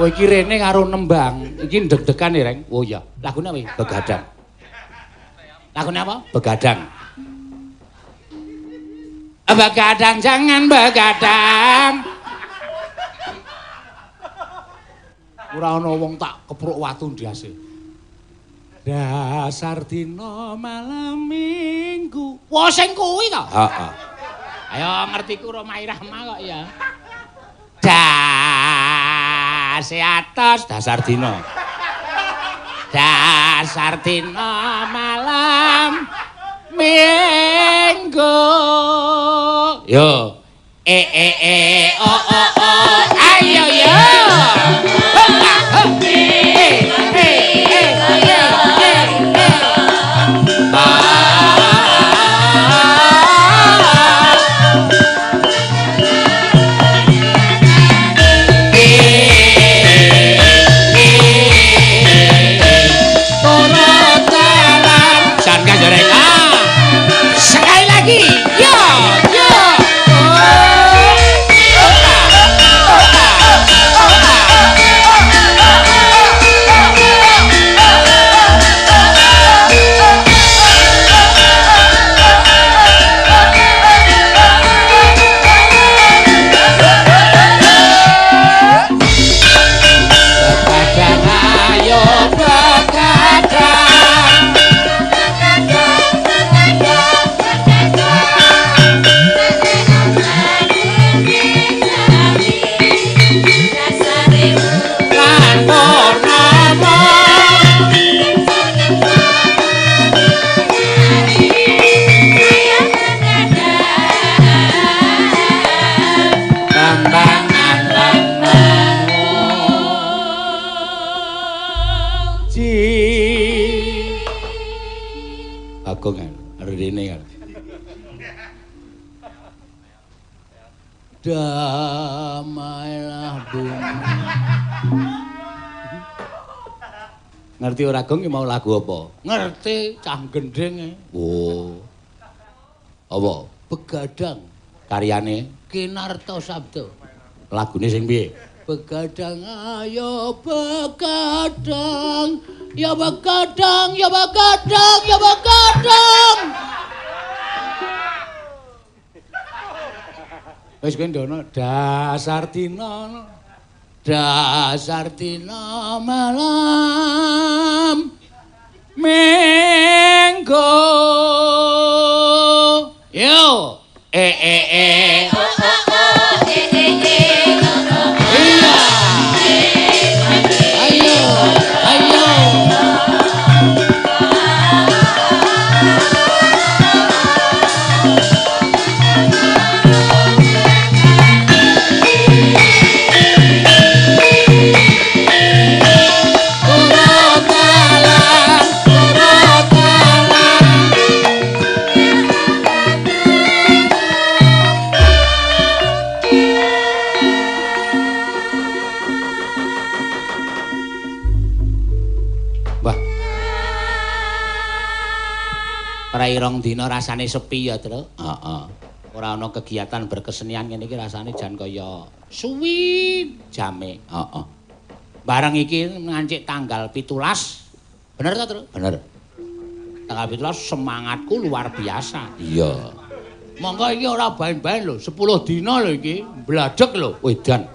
iki rene karo nembang. Iki ndeg-degan ya, Reng. Oh iya, lagune apa? Begadang. Lagune apa? Begadang. Begadang jangan begadang. Ora ana wong tak kepruk watu ndase. Dasar dina malam minggu. Wah sing kuwi to? Heeh. Ayo ngerti ku Roma Irama kok ya. Atos dasar dina. Dasar dina malam minggu. Yo. Ayo yo. Sekali lagi, yo, yo. Damailah bumi. Ngerti ora Gong mau lagu apa? Ngerti cah gendeng. Oh. Apa? Begadang. Karyane Kinarto Sabdo. Lagune sing piye? Begadang ayo begadang. Ya begadang, ya begadang, ya begadang. Wis kowe ndono dasar dina malam minggu yo Rong dina rasane sepi ya, Tru. Heeh. Ora ana kegiatan berkesenian ngene iki rasane jan kaya suwi jame. Heeh. Bareng iki ngancik tanggal 17. Bener ta, Tru? Bener. Tanggal 17 semangatku luar biasa. Iya. Monggo iki ora baen-baen lho, 10 dina lho iki, bladeg lho, wedan.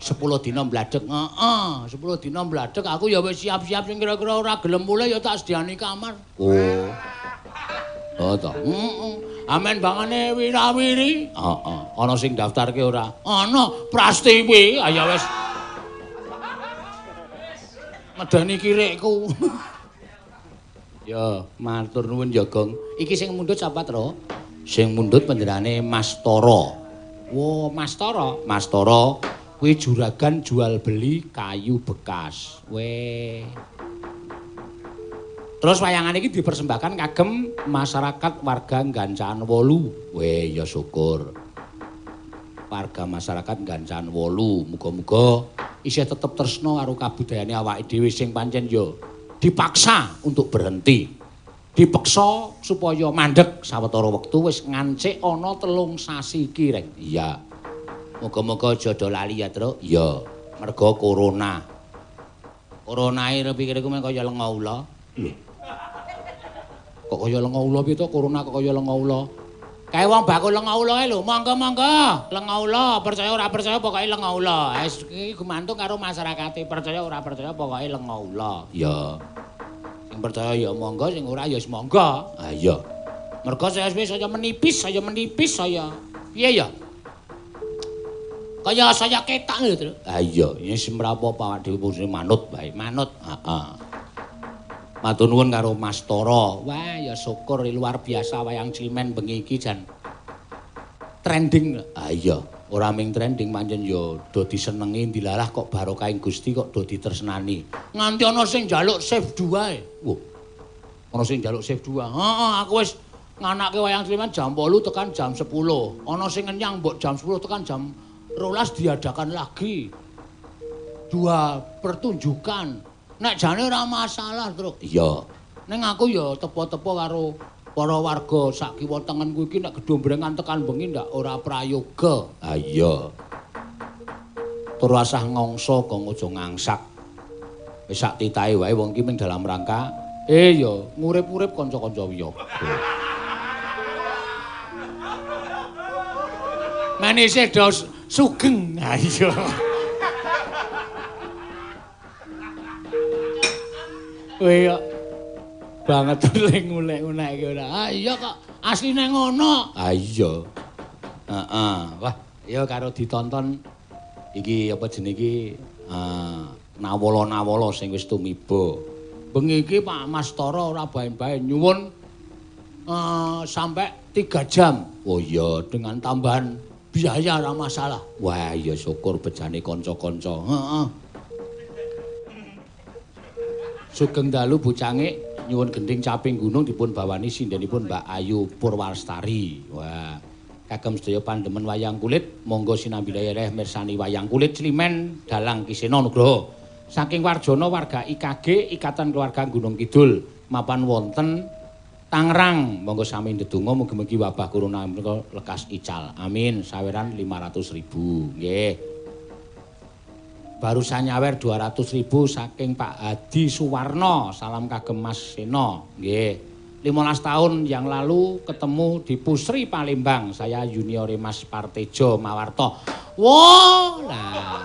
10 dina mbladeg. Heeh, 10 dina mbladeg aku ya wis siap-siap sing kira-kira ora gelem mulih ya tak sediani kamar. Oh. Oh toh. Amen bangane wirawiri. Heeh. Ana sing daftarke ora? Ana, Prastiwi. Ayo wis. Medani kirikku. Ya, matur nuwun ya, Gong. Iki sing mundhut sapa, Tru? Sing mundhut panjenengane Mas Tara. Wo, Mas Tara. Mas Tara kuwi juragan jual beli kayu bekas. Weh. Terus wayangan iki dipersembahkan kagem masyarakat warga Gancaran 8. Weh, ya syukur. Warga masyarakat Gancaran 8, muga-muga isih tetep tresna karo kabudayane awake dhewe sing pancen ya dipaksa untuk berhenti. Dipeksa supaya mandeg sawetara wektu wis ngancik ana 3 sasi iki, Reng. Iya. Muga-muga aja do lali ya, Truk. Iya. mergo corona. Corona iki pikirku men kaya lenga ula. Lho. Kok kaya lenga ula piye to corona kok kaya lenga ula? Kae wong bakul lenga ula lho, monggo-monggo. Lenga ula, percaya ora percaya pokoke lenga ula. Iki gumantung karo masyarakate, percaya ora percaya pokoke lenga ula. Ya. Sing percaya ya monggo, sing ora ya wis monggo. Ha iya. Mergo saya wis saya menipis saya. Piye ya? Kaya saya ketak lho, Tru. Ha iya, wis mrapo-apa awak dhewe mesti manut bae, manut. Heeh. Matur nuwun karo Mas Tara. Wah, ya syukur luar biasa wayang Cilimen bengi iki jan trending. Ah iya, ora ming trending pancen ya dadi senengi dilalah kok barokahing Gusti kok dadi tresnani. Nganti ana sing njaluk save 2 ae. Wah. Ana sing njaluk save 2. Heeh, aku wis nganake wayang Cilimen jam 8 tekan jam 10. Ana sing ngenyang mbok jam 10 tekan jam 12 diadakan lagi. 2 pertunjukan. Nek jane ora masalah, Truk. Iya. Ning aku ya tepo-tepo karo para warga sak kiwa tengenku iki nek gedombrengan tekan bengi ndak ora prayoga. Ha iya. Tur asah ngongso kok aja ngangsak. Wis sak titahe wae wong iki ming dalam rangka ya ngurip-urip kanca-kanca wiyaga. Manise do sugeng. Ha iya. Kowe kok banget ngulek-ngulek iki ora. Ah iya kok asline ngono. Ah iya. Heeh. Wah, ya karo ditonton iki apa jenenge iki nawala-nawala sing wis tumiba. Bengi iki Pak Mas Tara ora bae-bae nyuwun sampai 3 jam. Oh iya, dengan tambahan biaya ora masalah. Wah, ya syukur bejane kanca-kanca. Heeh. Sugeng dalu bucange nyuwun gending caping gunung dipun bawani sindenipun Mbak Ayu Purwastari. Wah, kagem sedaya pandemen wayang kulit, monggo sinambi daerah mirsani wayang kulit Cilimen Dalang Kisena Nugroho. Saking Warjana warga IKG Ikatan Keluarga Gunung Kidul mapan wonten Tangerang. Monggo sami ndedonga mugi-mugi wabah corona menika lekas ical. Amin. Saweran 500.000. Nggih. Barusan nyawer 200.000 saking Pak Hadi Suwarno. Salam kagem Mas Seno. Nggih. 15 tahun yang lalu ketemu di Pusri Palembang. Saya junior Mas Partejo Mawarto. Wah, nah.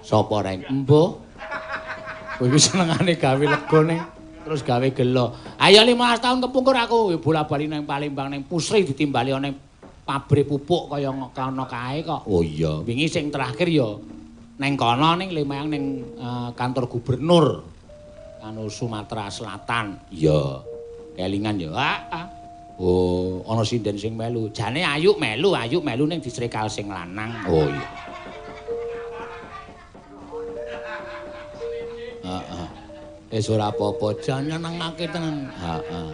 Sapa reng? Embuh. Kowe iki senengane gawe lega ning terus gawe gelo. Ayo 15 tahun kepungkur aku bola-bali nang Palembang ning Pusri ditimbali ning pabrik pupuk kaya ngono kae kok. Oh iya, wingi sing terakhir ya neng kono ning Lemayang ning kantor gubernur anu Sumatera Selatan. Iya. Kelingan ya. Oh, ana sinden sing melu. Jane ayu melu ning disrekal sing lanang. Oh iya. Heeh. Wis ora apa-apa, jan nyenengake tenan. Heeh.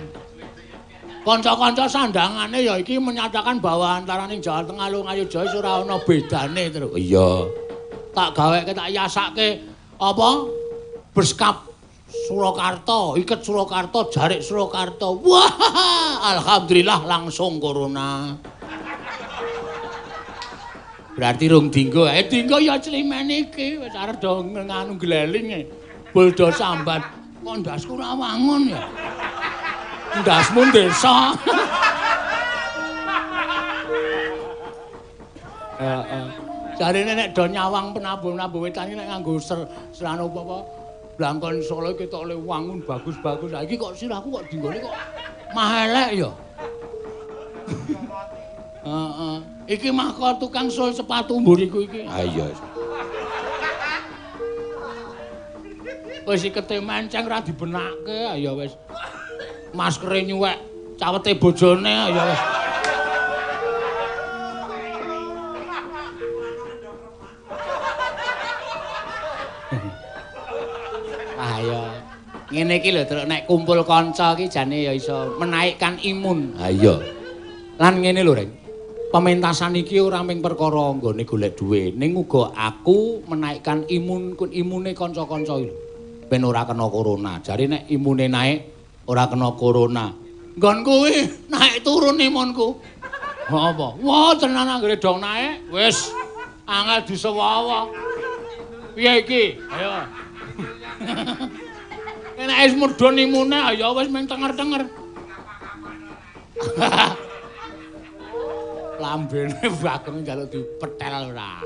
Kanca-kanca sandangane ya iki menyatakan bahwa antaraning Jawa Tengah lan Ngayogyakarta wis ora ana bedane, Tru. Iya. Tak gaweke tak yasake apa berskap Surakarta, iket Surakarta, jarik Surakarta. Wah, alhamdulillah langsung corona. Berarti rung dinggo, dinggo ya Cilimen iki wis arep do nganu gleling. Buldo sambat. Kok ndasku ora wangun ya? Ndasmu desa. Heeh. Jarine nek do nyawang penabuh-nabuh wetan iki nek nganggo serana apa blangkon Solo ketok le wangun bagus-bagus. Saiki kok sirahku kok dinggone kok mah elek ya. Heeh. Iki mah kok tukang sol sepatu mburiku iki. Ha iya. Wis ikete menceng ora dibenakke ya wis. Maskere nyuwek cawete bojone ya wis. Ngene iki lho, Truk, nek kumpul kanca iki jane ya iso menaikkan imun. Ha iya. Lan ngene lho, Reng. Pementasan iki ora mung perkara nggone golek dhuwit, ning uga aku menaikkan imune kanca-kanca iki lho. Ben ora kena corona. Jare nek imune naik ora kena corona. Nggon kuwi naik turun imunku. Apa? Wah, tenan anggere dong naik, wis angel disewawa. Piye iki? Ayo. Nek wis mudhun imune ya wis meng tenger-tenger. Lambene Bagong njaluk dipetel ora.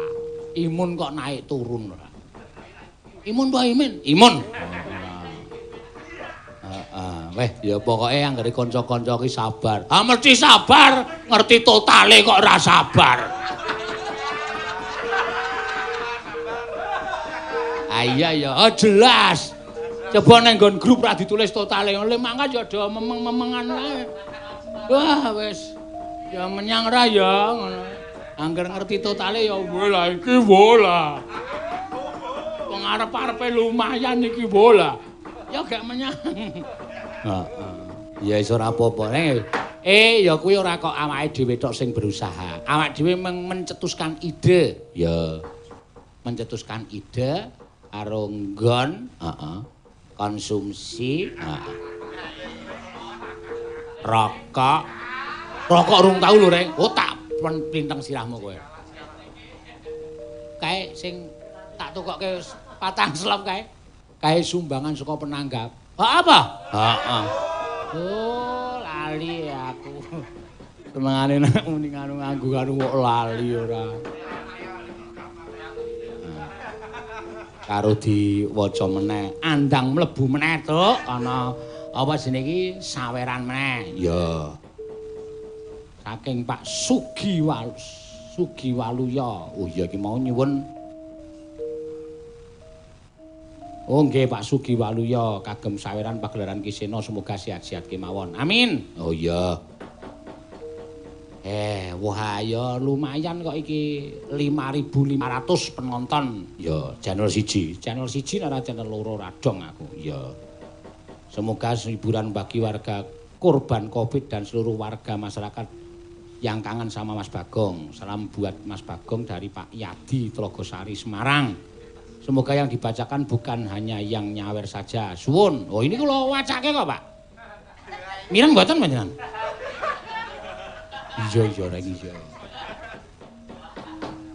Imun kok naik turun ora. Imun apa Imin? Imun. Weh, ya pokoke anggere kanca-kanca ki sabar. Ah mesti sabar, ngerti totale kok ora sabar. Iya ya, oh jelas. Coba nang nggon grup ra ditulis totale, le mangkat ya do memeng-memengan ae. Wah, wis. Ya menyang ra ya ngono. Angger ngerti totale ya bola iki bola. Wong arep-arepe lumayan iki bola. Ya gak menyang. Heeh. Ya wis ora apa-apa. Ya kuwi ora kok awake dhewe tok sing berusaha. Awake dhewe mencetuskan ide. Ya. Mencetuskan ide karo nggon, konsumsi, rokok. Rokok urung tau lho, Reng. Oh, tak plinteng sirahmu kowe. Kae sing tak tukokke patang slop kae. Kae sumbangan saka penanggap. Apa? Heeh. Oh, lali aku. Semengane nek muni nganggo karo kok lali ora. Karo diwaca meneh, andang mlebu meneh to, ana apa jenenge iki saweran meneh. Ya. Saking Pak Sugiwaluya. Oh iya iki mau nyuwun. Oh nggih Pak Sugiwaluya kagem saweran pagelaran Kisena semoga sehat-sehat kemawon. Amin. Oh iya. Wah ya lumayan kok iki 5.500 penonton. Ya, channel 1. Channel 1 ora channel 2 radong aku. Ya. Semoga hiburan bagi warga korban Covid dan seluruh warga masyarakat yang kangen sama Mas Bagong. Salam buat Mas Bagong dari Pak Yadi Tlogosari Semarang. Semoga yang dibacakan bukan hanya yang nyawer saja. Suwun. Oh ini kula wacake kok, Pak. Mireng mboten panjenengan? Iya Reng iya.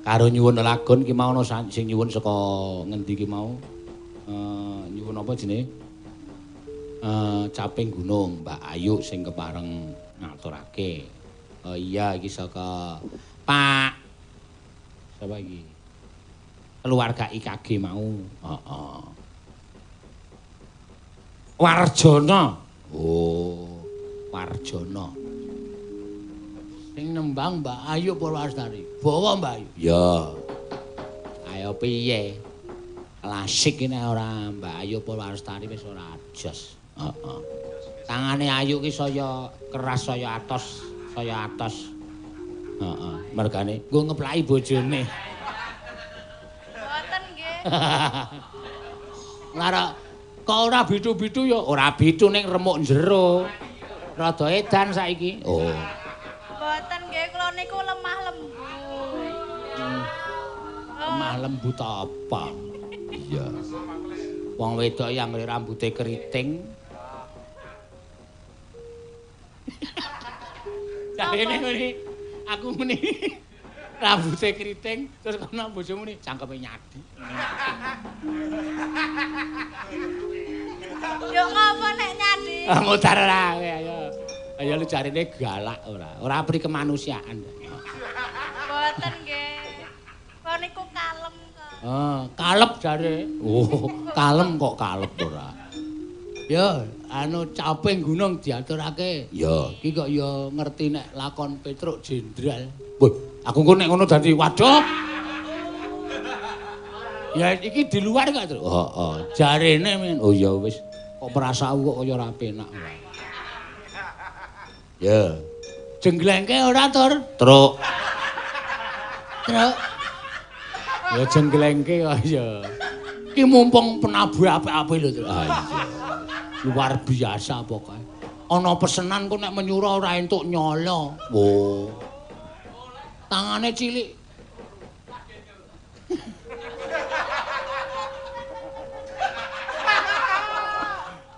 Karo nyuwun lagon ki mau ana sing nyuwun saka ngendi ki mau? Nyuwun apa jenenge? Caping Gunung, Mbak Ayu sing kepareng ngaturake. Oh iya iki saka Pak sapa iki? Keluarga IKG mau. Heeh. Warjono. Oh, Warjono. Sing nembang Mbak Ayu Purwastari. Bawa Mbak Ayu. Ya. Ayo piye? Klasik ini ora Mbak Ayu Purwastari wis ora jos. Heeh. Tangane Ayu ki saya keras saya atos, saya atos. Heeh. Mergane nggo ngeplaki bojone. Mboten nggih. Lara kok ora bitu-bitu ya ora bitu ning remuk jero. Rada edan saiki. Oh. Mboten nggih, kula niku lemah lembut. Lemah lembut apa? Iya. Wong wedok yang rambute keriting. Jarene ngene, aku muni rambute keriting terus kono bojomu muni cangkeme nyadi. Yo ngopo nek nyadi? Ah mutar ra ayo. Ayo lu jarine galak ora. Ora pri kemanusiaan. Mboten nggih. Kula niku kalem kok. Kalep jare. Oh, kalem kok kalep ora. Ya, anu caping gunung diaturake. Ya, iki kok ya ngerti nek lakon Petruk Jenderal. Wah, aku kok nek ngono dadi waduh. Ya iki di luar gak, Tru? Heeh. Jarene men. Oh ya wis kok perasaanku kok kaya ora penak. Ya. Jengglengke ora, Tur? Truk. Truk. Ya jengglengke kok ya. Iki mumpung penabuh apik-apik lho, Tru. Ah iya. Luar biasa pokoke. Ana pesenan kok nek menyura ora entuk nyala. Oh. Tangane cilik.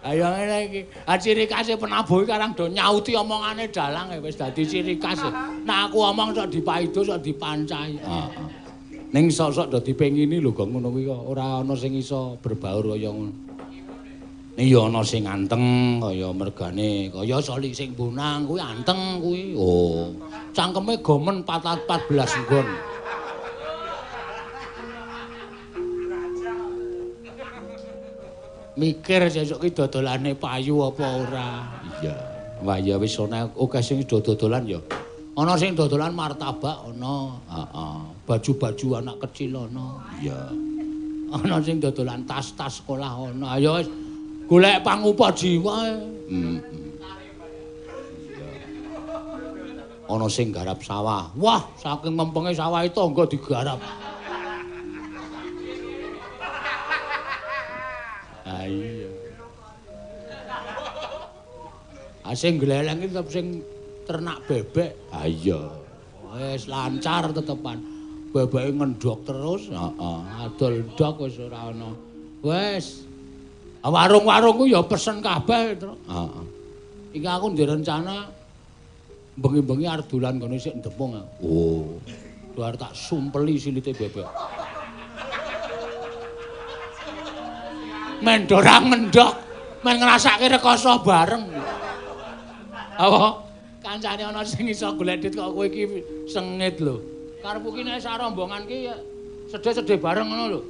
Ayo ngene iki. Ciri khas penabuh karang do nyauti omongane dalang wis dadi ciri khas. Nek aku omong sok dipaido sok dipancai. Heeh. Ning sok-sok dadi pengini lho kok ngono kuwi kok ora ana sing iso berbaur kaya ngono. Ning ya ana sing anteng kaya mergane kaya Soli sing Bonang kuwi anteng kuwi. Oh, cangkeme gomen 14 nggon. Mikir sesuk ki dodolane payu apa ora. Iya. Wah ya wis ana akeh sing dodolan ya. Ana sing dodolan martabak ana, heeh. Baju-baju anak kecil ana. Iya. Ana sing dodolan tas-tas sekolah ana. Ayo wis golek pangupaji wae. Ana sing garap sawah. Wah, saking mempenge sawahe tangga digarap. Iya. Sing gleleng iki tetep sing ternak bebek. Ha iya. Wis lancar tetepan. Bebeke ngendhok terus, heeh. Adol ndok wis ora ana. Wis. Warung-warung ku ya pesen kabeh, Tru. Heeh. Iki aku direncana bengi-bengi arep dolan kono sik ndepung. Oh. Duar tak sumpeli silite bebek. Men dorang ngendhok, men ngrasake rekoso bareng. Apa? Kancane ana sing iso golek duit kok kowe iki sengit lho. Karepku ki nek sak rombongan ki ya sedhe-sedhe bareng ngono lho.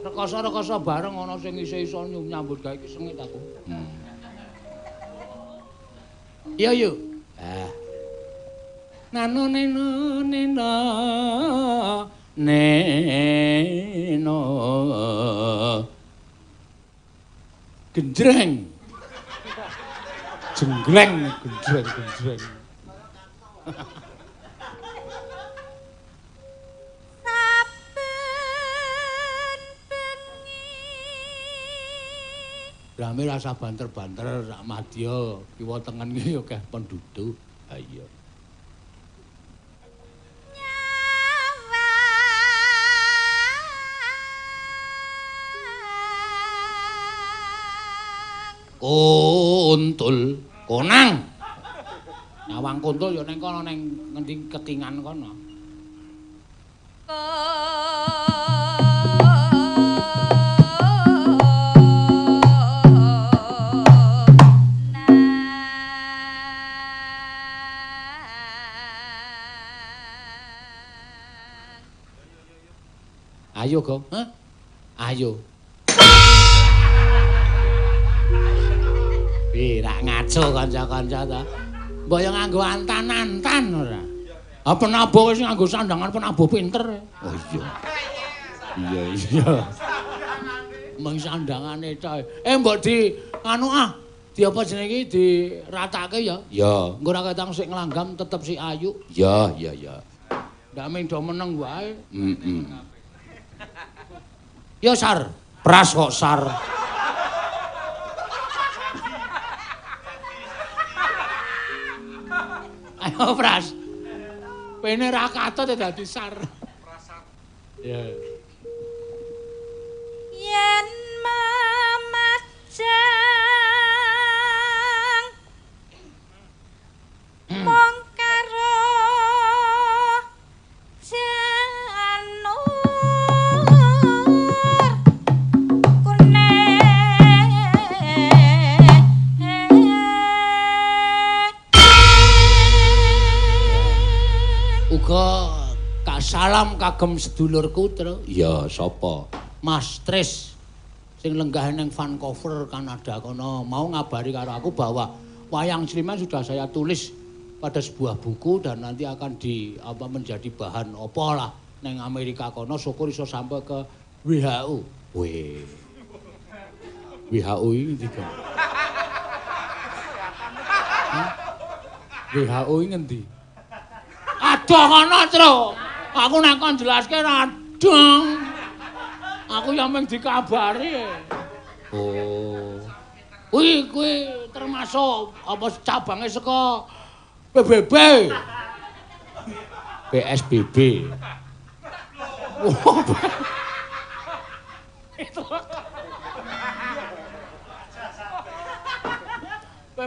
Rekoso-rekoso bareng ana sing iso nyambut gawe ki sengit aku. Yo yo. Nano neno neno neno gendreng jenggleng gendreng saben bengi rame rasa banter-banter sak madya kiwa tengen iki akeh penduduk. Ha iya. Kuntul, konang. Nyawang kuntul ya ning kono ning ngendi ketingan kono. Ayo, Gong. Hah? Ayo. Rak ngaco kanca-kanca ta. Mbok yo nganggo antan-antan ora. Ha penabuh wis nganggo sandangan penabuh pinter. Oh iya. Iya iya. Meng sandangane tok. Mbok di anu di apa jenenge iki diratake ya? Ya, engko ora ketang sik nglanggam tetep si ayu. Ya, iya iya. Ndak mung do meneng wae. Yo Sar, pras kok Sar. Ayo pras. Pene ra katut dadi Sar. Prasat. Ya. Yen mamajang mong karo janur uga salam kagem sedulurku Tru. Ya sapa? Mas Tris sing lenggah ning Vancouver Kanada kono mau ngabari karo aku bahwa wayang Sliman sudah saya tulis pada sebuah buku dan nanti akan menjadi bahan apa lah ning Amerika kono syukur iso sampai ke WHO. Weh. WHO ini tiga. WHO ini ngendi? Aduh kono, Tru. Aku nek kon jelaske radong. Aku yang mung dikabari. Oh. Kuwi termasuk apa cabange saka PBB. PSBB.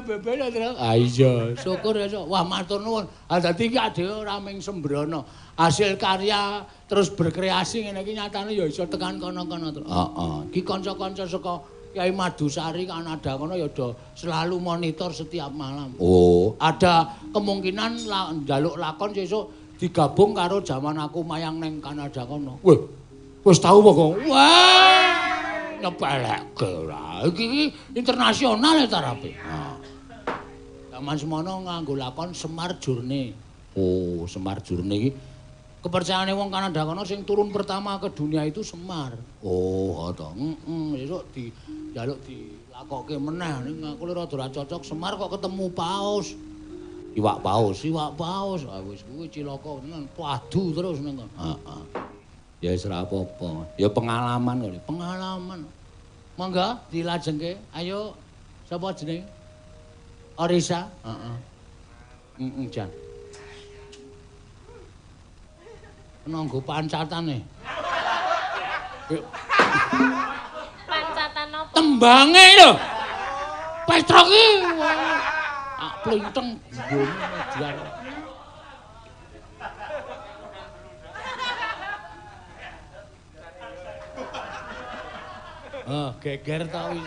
bebek ya, Tru. Ah iya, syukur ya, Sok. Wah, matur nuwun. Ah dadi iki dhewe ora ming sembrono. Hasil karya terus berkreasi ngene iki nyatane ya iso tekan kono-kono, Tru. Heeh. Iki kanca-kanca saka Kyai Madusari Kanada kono ya do selalu monitor setiap malam. Oh, ada kemungkinan njaluk lakon sesuk digabung karo Jaman Aku Mayang neng Kanada kono. Weh, wis tau apa kok? Wah, nyepelekke ora. Iki internasional ya tarape. Nah. Zaman semono nganggo lakon Semar Jurne. Oh, Semar Jurne iki kepercayaane wong Kanada kono sing turun pertama ke dunia itu Semar. Oh, to. Sesuk dijaluk dilakokke meneh ning aku lho rada cocok Semar kok ketemu paus. Iwak paus. Ah wis kuwi cilaka tenan, padu terus ning kono. Heeh. Ya wis ora apa-apa. Ya pengalaman kok, pengalaman. Monggo dilajengke. Ayo sapa jenenge? Orisa. Heeh. Jan. Nanggo pancatane. Pancatan apa? Tembange lho. Petruk iki. Ah plinteng nggon median. Oh, geger ta wis.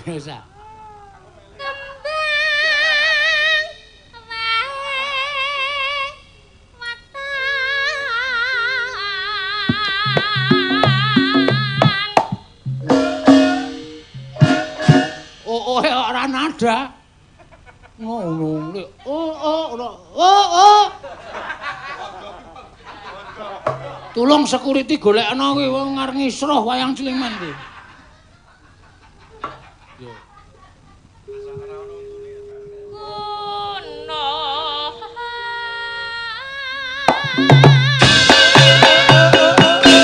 Ayo sa. Oh, ora nada. Ngono lho. Oh. Tulung security golekno kuwi wong ngarep ngisruh wayang Ciliman kuwi. Yo.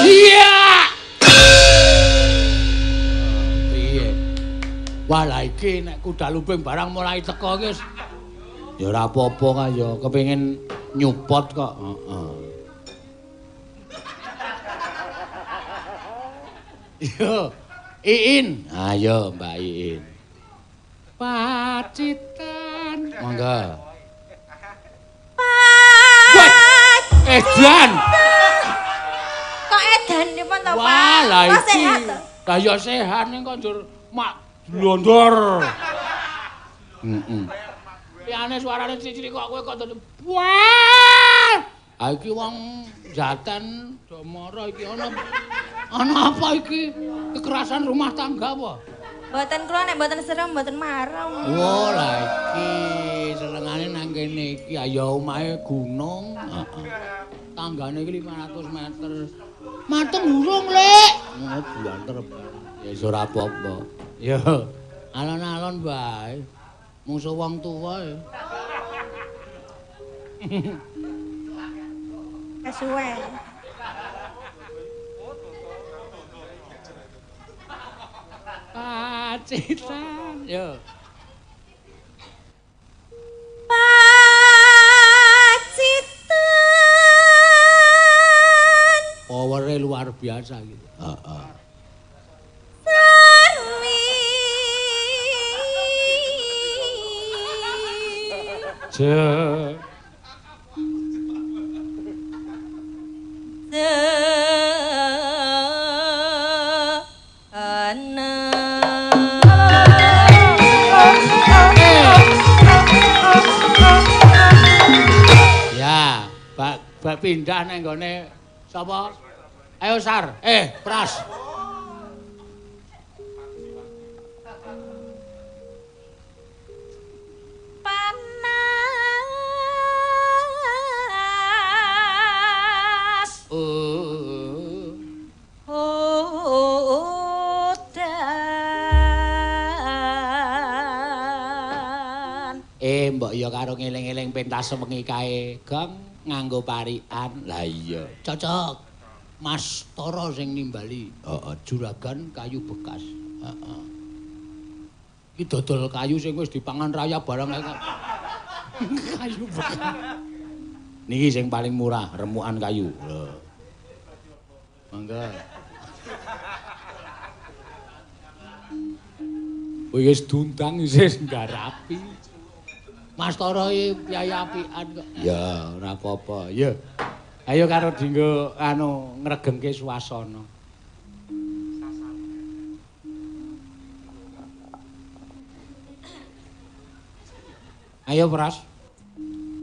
Iya. Piye? Wah, la iki nek kuda lumping barang mulai teko iki ya ora apa-apa ka ya, kepengin nyupot kok. Heeh. Yo, Iin. Ayo Mbak Iin. Pacitan. Monggo. Edan. Kok edan nipun to, Pak? Wah, lah Kok iki. sehat to? Lah ya sehat ning kok njur mak blondor. Liyane suarane cilik kok kowe kok wah. Ah iki wong Jaten Damara iki ana apa iki? Kekerasan rumah tangga apa? Mboten kula nek mboten serem mboten marem. Oh, lah iki senengane nang kene iki ya omahe gunung, heeh. Tanggane iki 500 meter. Mateng urung, Lek. Ngono diantar. Ya wis ora apa-apa. Ya, alon-alon bae. Musuh wong tuwa ya. Kesuwen. Pacitan. Yo. Pacitan. Power-e luar biasa gitu. Heeh. Je. Ya, bak pindah nang gone sapa? Ayo Sar, Pras. Panas. Mbok ya karo ngeling-eling pentas sewengi kae, Gong, nganggo parikan. Lah iya, cocok. Mas Toro sing nimbali. Heeh, juragan kayu bekas. Heeh. Iki dodol kayu sing wis dipangan rayap barang kok. Kayu bekas. Niki sing paling murah, remukan kayu. Lho. Mangga. Wis dundang isih nggarapi. Mas Tara piye apian kok. Ya, ora apa-apa. Ya. Ayo karo dinggo anu ngregengke suasana. Ayo Pras.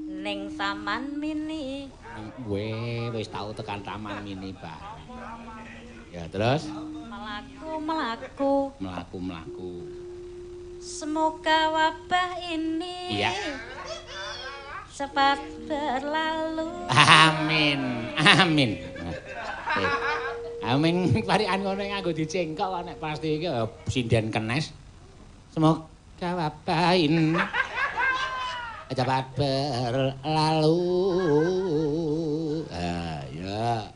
Ning Taman Mini. Wis tau tekan Taman Mini, Pak. Ya, terus Melaku. mlaku. Semoga wabah ini Iya. cepat berlalu. Amin. Amin. Amin parikan ngono nganggo dicengkok kok nek pasti iki sinden kenes. Semoga wabah ini cepat berlalu.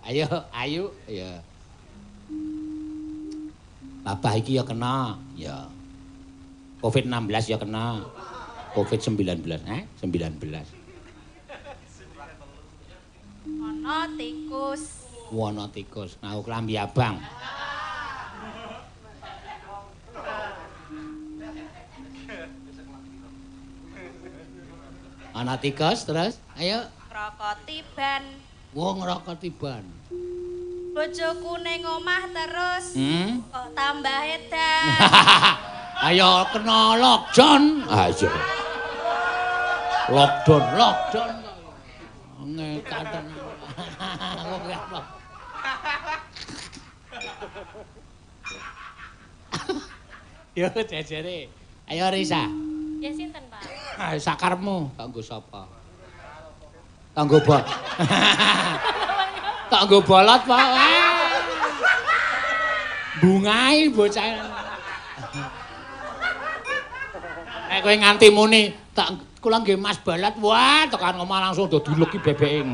Ayo. Ya. Wabah iki ya kena, ya. Covid-16 ya kena. Covid-19, 19. Wono tikus, ngau klambi abang. Ana tikus terus, ayo. Krokotiban. Wong ngrokoti-ban. Bojoku ning omah terus. Kok tambah edan. Ayo kena lockdown. Ayo. Lockdown. Ngekaten. Wong apa? Yo jejere. Ayo Risa. Ya sinten, Pak? Sakarmu kanggo sapa? Kanggo bot. Kanggo bolot, Pak. Bungai bocah. Kowe nganti muni tak kula nggih Mas Balat, wah tekan omah langsung do dileki bebeke.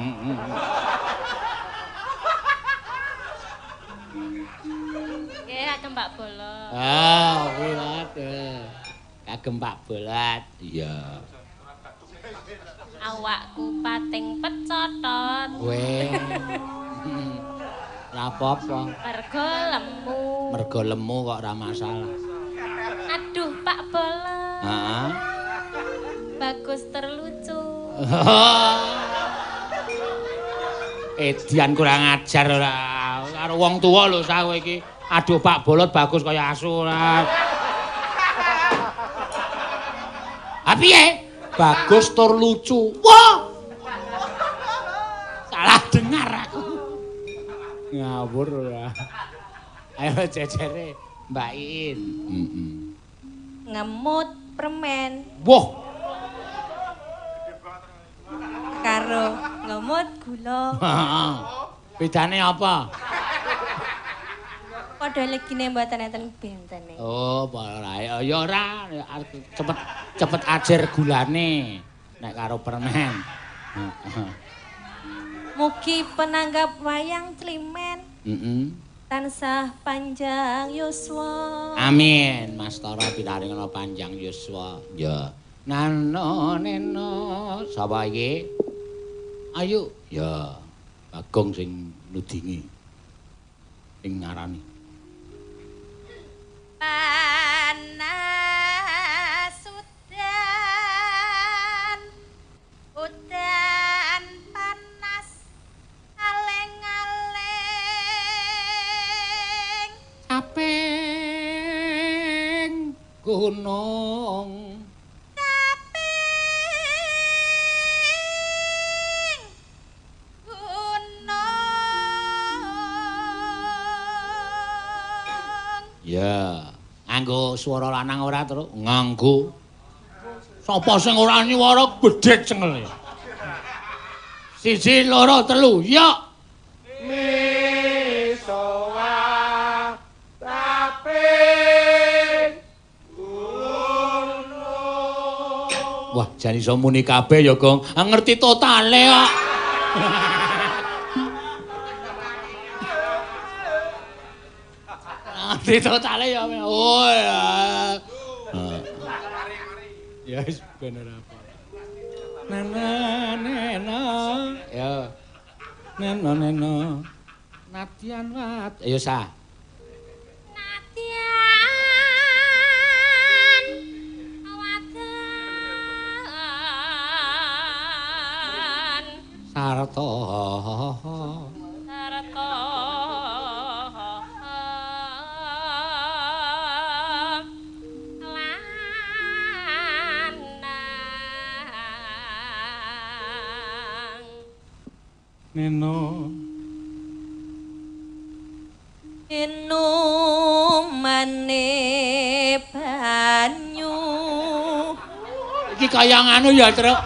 Nggih, kagem Mbak Bolot. Wilat. Kagem Pak Balat. Iya. Awakku pating pecotot. Weh. Ora apa-apa. Mergo lemu kok ora masalah. Aduh, Pak Bolot. Heeh. Bagus terlucu. Edian kurang ajar ora. Karo wong tuwa lho sakowe iki. Aduh Pak Bolot bagus kaya asu ora. Piye? Bagus tur lucu. Wah. Salah dengar aku. Ngawur ora. Ayo jejere Mbak In. Ngemut permen. Wah. Karo ngemut gula. Bedane apa? Padha legine mboten enten bentene. Oh, ora. Ya ora, cepet ajer gulane nek karo permen. Mugi penanggap wayang Climen tansah panjang yuswa. Amin. Mas Tara pinaringana panjang yuswa. Ya. Nano neno sapa iki? Ayo. Ya. Bagong sing nudingi. Sing ngarani. Panas udan panas aleng-aleng Saping gunung ya, nganggo swara lanang ora terus nganggo. Sapa sing ora nyuwara bedhet cengele. 1 2 3 ya. Misoa tapi gunung. Wah, jan iso muni kabeh ya, Gong. Ngerti totale kok. Dito tale ya. Oh ya. Ya wis bener apa. Nena. Ya. Nena. Natian wat. Ayo sa. Natian sarta Neno mane banyu iki kaya nganu ya Truk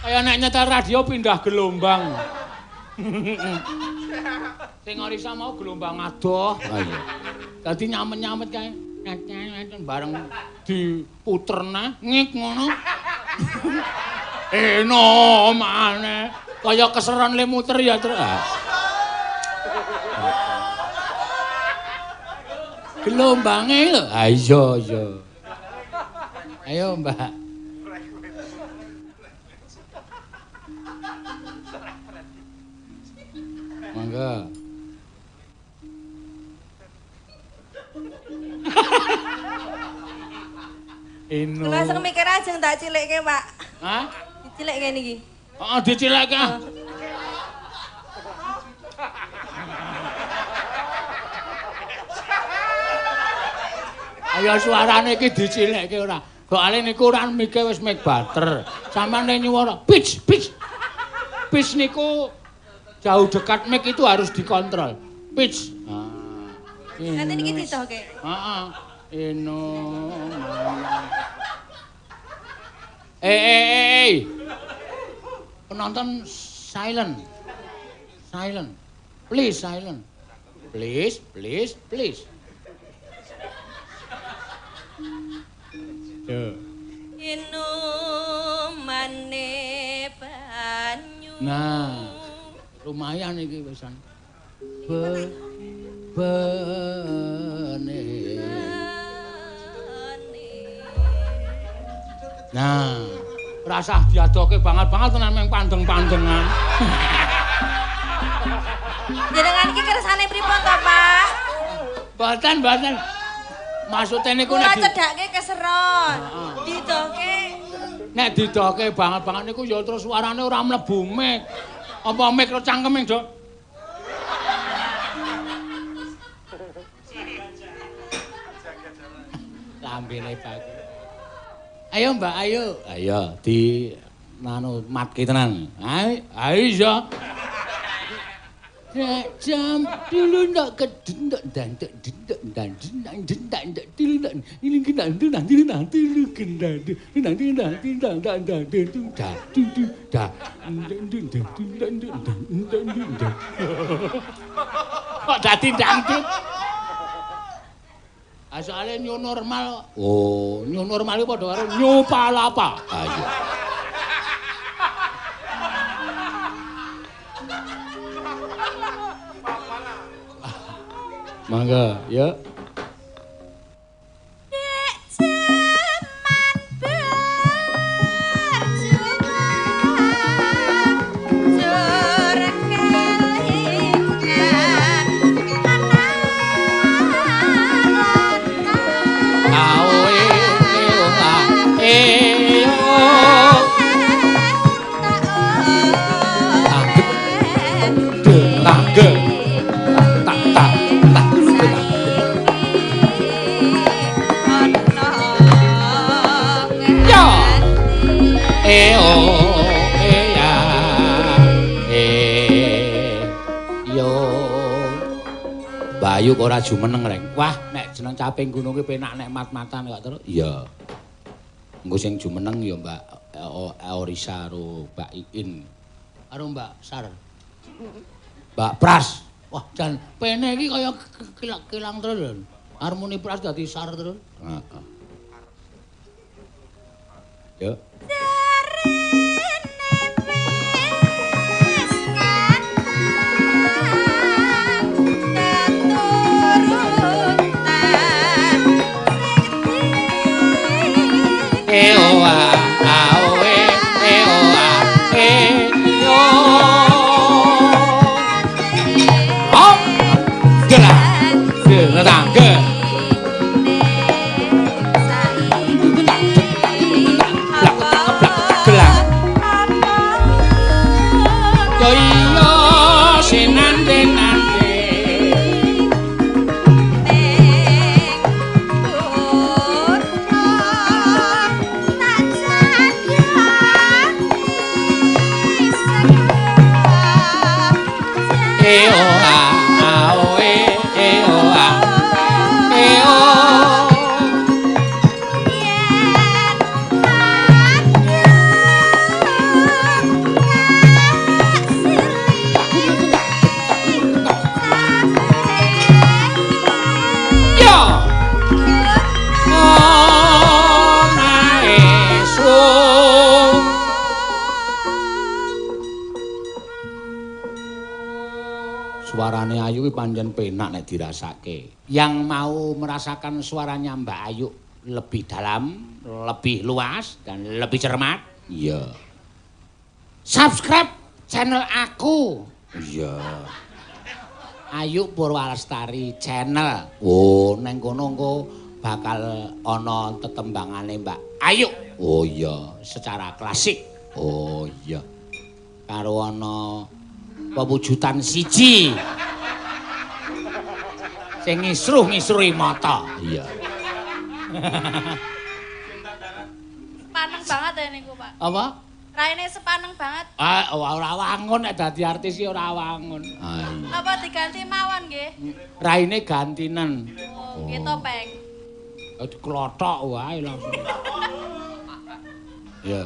kaya nek nyetel radio pindah gelombang sing orisa mau gelombang adoh ha iya dadi nyamet-nyamet kae bareng diputerna ngik ngono eno maneh kaya keseron le muter ya Truk gelombange lho ha iya iya ayo Mbak mangga eno langsung mikir aja tak cilekke Pak hah dicilekke niki heeh dicilekke ayo suarane iki dicilekke ora soalé niku ora mike wis mic butter sampeyan nyuwara pitch niku jauh dekat mic itu harus dikontrol pitch nanti niki ditoke heeh eno penonton silent please silent please yo inu mane banyu nah lumayan iki wisan bene nah rasah diadoke banget tenan meng pandeng-pandengan jenengan iki kersane pripun to Pak Mboten maksude niku nek cedhake keseron nek didoke banget niku ya terus suarane ora mlebu mic apa mic ro cangkeme Dok lambene bagus ayo Mbak ayo di nanu matke tenan ayo iya jam dulu ndak kedendok dandek ini nanti lu kok dadi dangdut asale new normal new normal iki padha karo new palapa ayo mangga ya Bayu kok ora jumeneng reng. Wah, nek jeneng caping gunung ki penak nek mat-matan kok terus. Iya. Engko sing jumeneng ya Mbak Orisa karo Mbak Iin. Karo Mbak Sar. Mbak Pras. Wah, jan pene iki kaya kilang terus. Harmoni Pras dadi Sar terus. Heeh. Yo. Suarane Ayu kuwi pancen penak nek dirasake. Yang mau merasakan suaranya Mbak Ayu lebih dalam, lebih luas dan lebih cermat, iya. Subscribe channel aku. Iya. Ayu Purwalestari channel. Oh, neng kono engko bakal ana tetembangane Mbak Ayu. Oh iya, secara klasik. Oh iya. Karo ana pewujudan siji sing ngisruh-ngisruhi mata. Iya. Sepaneng banget ya niku, Pak. Apa? Raine sepaneng banget. Ah, ora wangun nek dadi artis iki ora wangun. Apa diganti mawon nggih? Raine gantinen. Oh, nggih topeng. Diklothok wae langsung. Ya.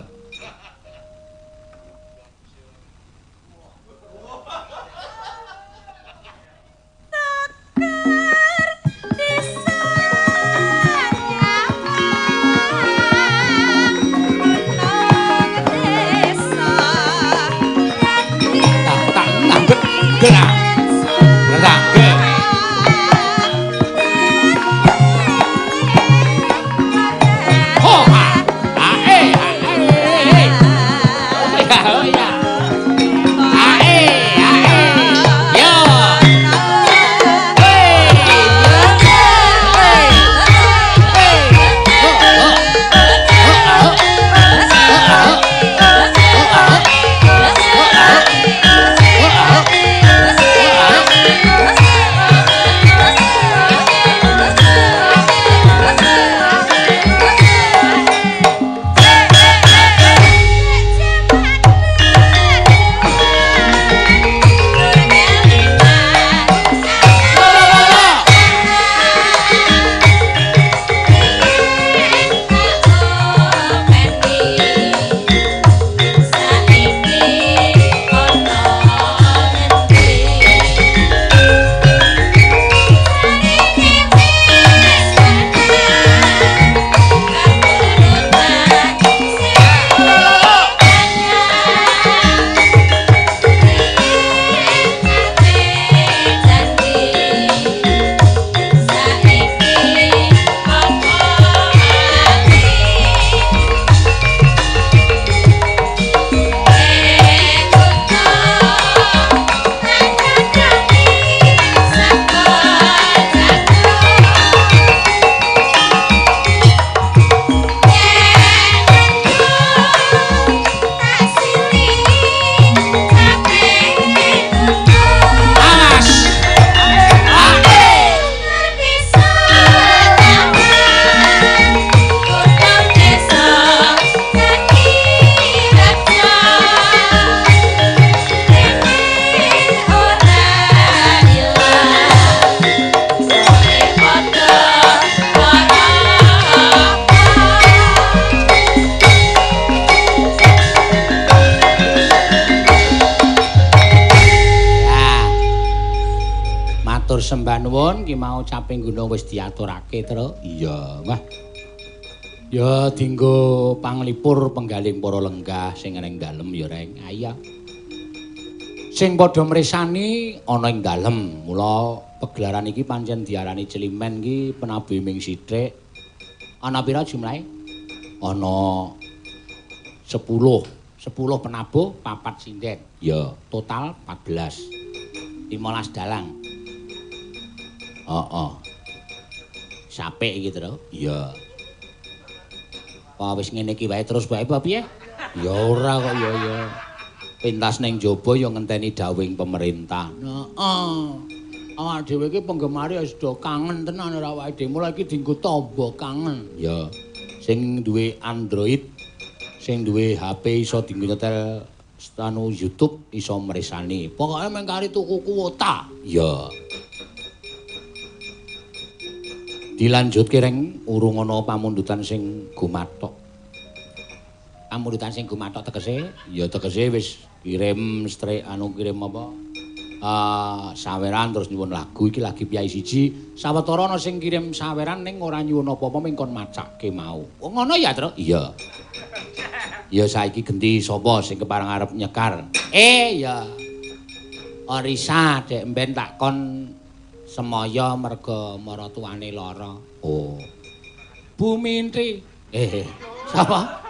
Sembah nuwun ki mau caping gunung wis diaturake, Tru. Iya, Wah. Ya dienggo panglipur penggaling para lenggah sing ning dalem ya, Reng. Iya. Sing padha mresani ana ing dalem. Mula pegelaran iki pancen diarani Celimen ki penabuh ming sithik. Ana pira jumlahe? Ana 10 penabuh, 4 sinden. Ya, total 14. 15 dalang. Sapik iki, Tru. Iya. Apa wis ngene iki wae terus wae apa piye? Ya ora kok ya. Pentas ning jaba ya ngenteni dawuhing pemerintah. Heeh. Awak dhewe iki penggemar ya sudah kangen tenan ora awake dhewe. Mulai iki dienggo tamba kangen. Ya. Sing duwe Android, sing duwe HP iso dienggo nyetel anu YouTube iso mresani. Pokoke mengkari tuku kuota. Ya. Dilanjutke reng urung ana pamundutan sing gumathok. Pamundutan sing gumathok tegese ya tegese wis kirim kirim apa? Saweran terus nyuwun lagu iki lagi piyai siji. Sawetara ana sing kirim saweran ning ora nyuwun apa-apa ming kon macake mau. Oh ngono ya, Tru? Iya. Ya saiki genti sapa sing kepareng arep nyekar? Ya. Orisa dek mben tak kon semaya merga maratuwane lara. Oh. Bu Minti. Sapa?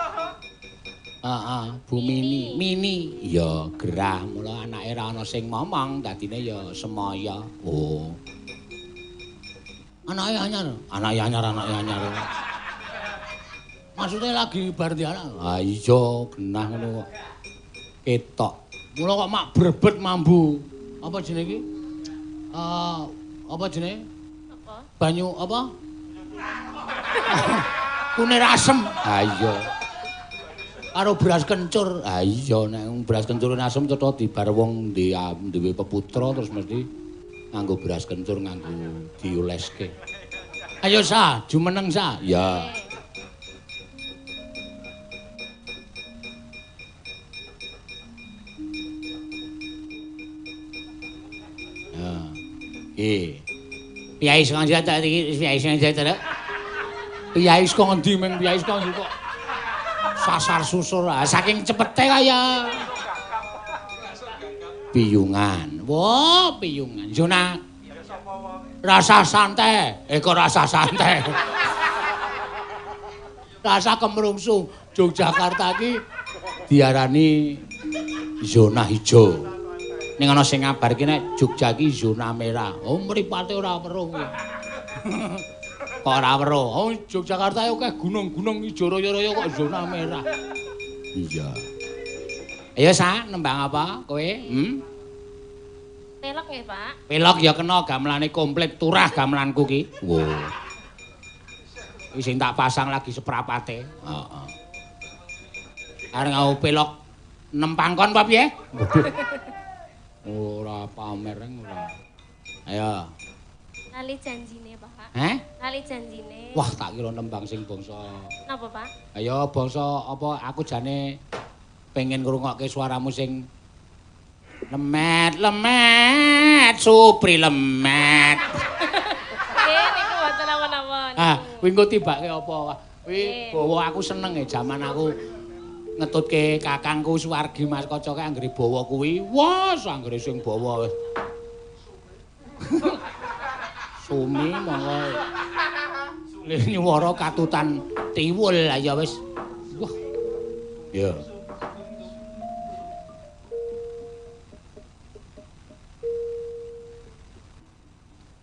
Bu Mini. Ya gerah mula anake ra ana sing ngomong dadine ya semaya. Oh. Anake anyar. Maksudnya lagi bar dianak. Iya, genah ngono kok. Ketok. Mula kok mak brebet mambu. Apa jenenge iki? Apa jenenge? Apa? Banyu apa? Kunir asem. Iya. Karo beras kencur. Iya, nek beras kencur asem cetha dibar wong duwe peputra terus mesti nganggo beras kencur nganggo dioleske. Ayo Sa, jumeneng Sa. Ya. Piyai sing njata iki piyai sing njata. Piyai saka endi meng piyai saka endi kok sasar susur saking cepete kaya piyungan. Wah, piyungan. Zona rasa santai, kok rasa santai. Rasa kemrungsung Yogyakarta iki diarani zona hijau. Ning ana sing ngabarke nek Jogja iki zona merah. Oh, mripate ora weruh kuwi. Kok ora weruh? Oh, Yogyakarta akeh gunung-gunung ijo raya-raya kok zona merah. Iya. Ayo Sa, nembang apa kowe? Pelok ya, Pak. Pelok ya kena gamelane komplit turah gamelanku ki. Wo. Iki sing tak pasang lagi seprapate. Heeh. Areng ngau pelok nempangkon apa piye? Ora pamer ora. Ayo. Lali janjine, Pak. Lali janjine. Wah, tak kira nembang sing bangsa. Napa, Pak? Ayo bangsa apa aku jane pengen ngrungokke suaramu sing lemet supri lemet. Niku mboten napa-napa. Kuwi engko tibake apa? Kuwi bawa aku seneng jaman aku ngetutke kakangku Suwargi Mas Kaca kae anggere bawa kuwi. Wah, anggere sing bawa wis. Sumi monggo. Le nyuwara katutan tiwul ya wis. Wah. Ya.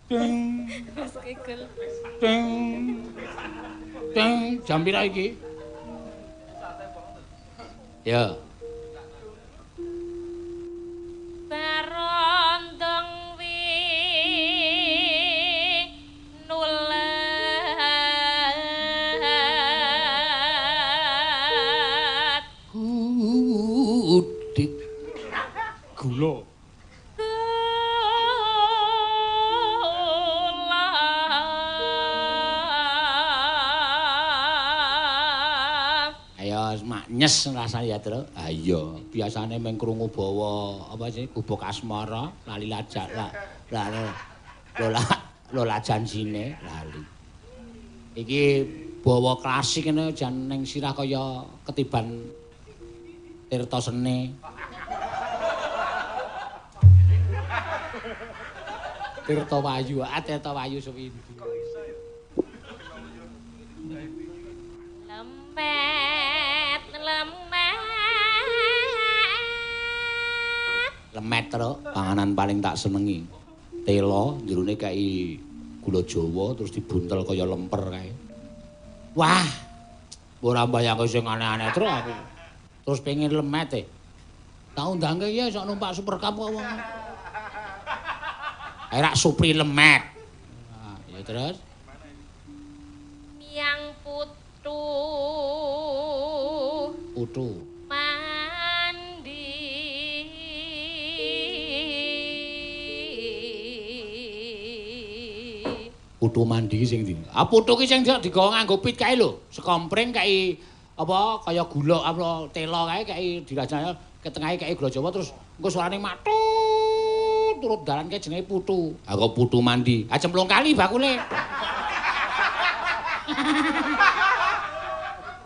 Ding. Ding. Jam pira iki? Ya. Barondong nulat Udik gula. Nyes rasane ya, Tru. Ha iya, biasane meng krungu bawa apa sih gubuk asmara, lali lajak lola janjine lali. Iki bawa klasik ngene jan ning sirah kaya ketiban Tirta Seni. Tirta Wayu Suwindi. Lemet Tru, panganan paling tak senengi. Telo jerone kei gula Jawa terus dibuntel kaya lemper kae. Wah. Ora mbayangke sing aneh-aneh Tru aku. Terus pengen lemet Tak undangke ya sok numpak Super Cup kok wong. Rak supri lemet. Nah, ya terus. Miang putu. Putu. Mandi. Putu mandi sing ndi? Ah putu ki sing digawa nganggo pit kae lho. Sekompring kae apa kaya gula apa tela kae dirajani ketengahe kae gula Jawa terus engko suarane matut turut dalan kae jenenge putu. Ah kok putu mandi. Ah cemplung kali bakule.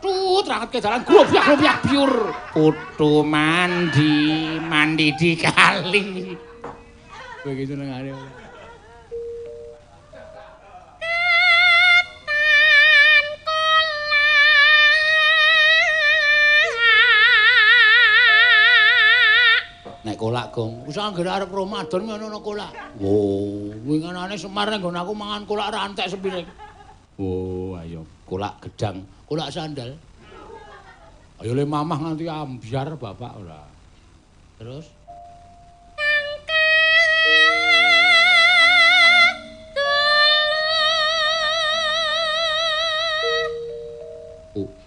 Tut ranget ke dalan globyak-globyak biur. Putu mandi di kali. Begitu nengane. Nek kolak gong, wis anggere arep Ramadan ngono ana kolak. Wo, winginane Semar nggon aku mangan kolak rantek sepiring. Oh, ayo kolak gedang, kolak sandal. Ayo le mamah nganti ambyar bapak ora. Terus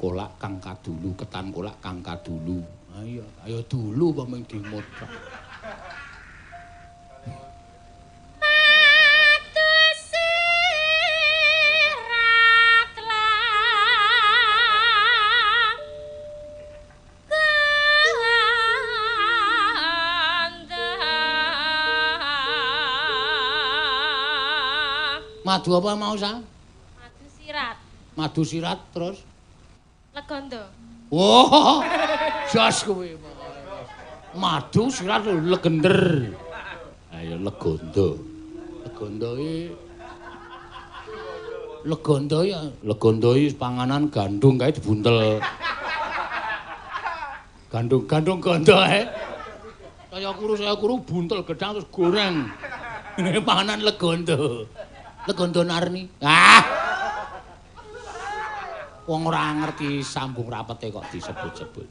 kolak kang kadulu, ketan kolak kang kadulu. Ayo dulu apa mung dimut. Madu apa mau sa? Madu sirat. Madu sirat terus? Legondo. Wah, jas kowe. Madu sirat legender. Ayo legondo. Legondo iki panganan gandung kae dibuntel. Gandung gondo ae. Saya kuru buntel gedang terus goreng. Panganan legondo. Legondo Narni. Ah. Wong ora ngerti sambung rapete kok disebut-sebut.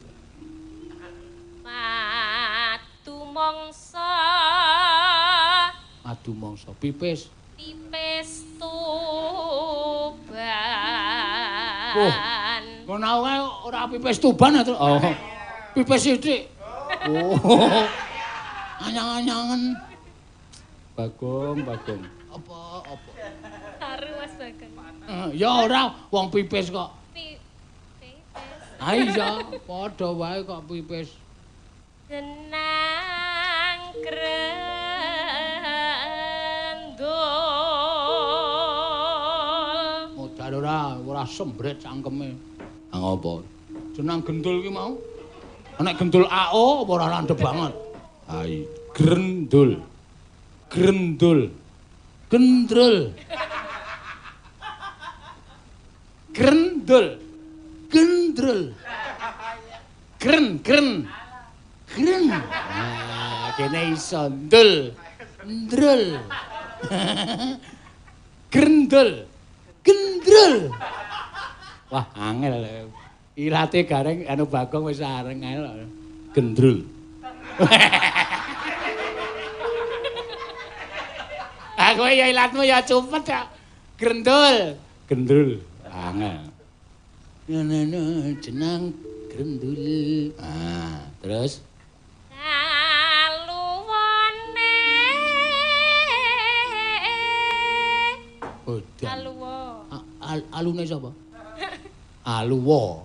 Madu mangsa. Pipis tuban. Oh. Ngono wae ora pipis tuban to. Oh. Pipis sithik. Oh. Anyang-anyangen. Bagong. Apa? Haru Mas Bagong. Ya ora wong pipis kok. Pipis. Ah iya, padha wae kok pipis. Jenang grendul. Modal ora sembret cangkeme. Ah ngopo? Jenang gendul ki mau? Nek gendul AO apa ora landhep banget? Hai, grendul. Gendrul. Grendul. Gren. Nah, kene iso ndul. Ndrul. Gendrul. Wah, angel. Ilate gareng anu Bagong wis areng ae. Gendrul. Aku ya ilatmu ya cepet ya. Gendrul. Angel. Jenang grendul. Ah, terus Kaluwone. Kaluwo. Alune sapa? Aluwa.